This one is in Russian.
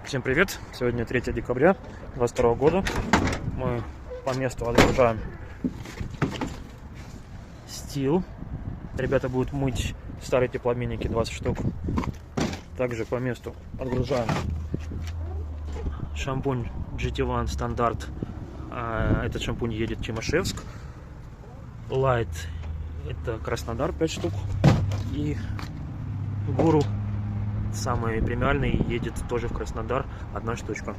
Всем привет! Сегодня 3 декабря 2022 года. Мы по месту отгружаем стил. Ребята будут мыть старые теплообменники, 20 штук. Также по месту отгружаем шампунь GT1 стандарт. Этот шампунь едет в Чимашевск. Light — это Краснодар, 5 штук. И Гуру, самый премиальный, едет тоже в Краснодар, 1 штучка.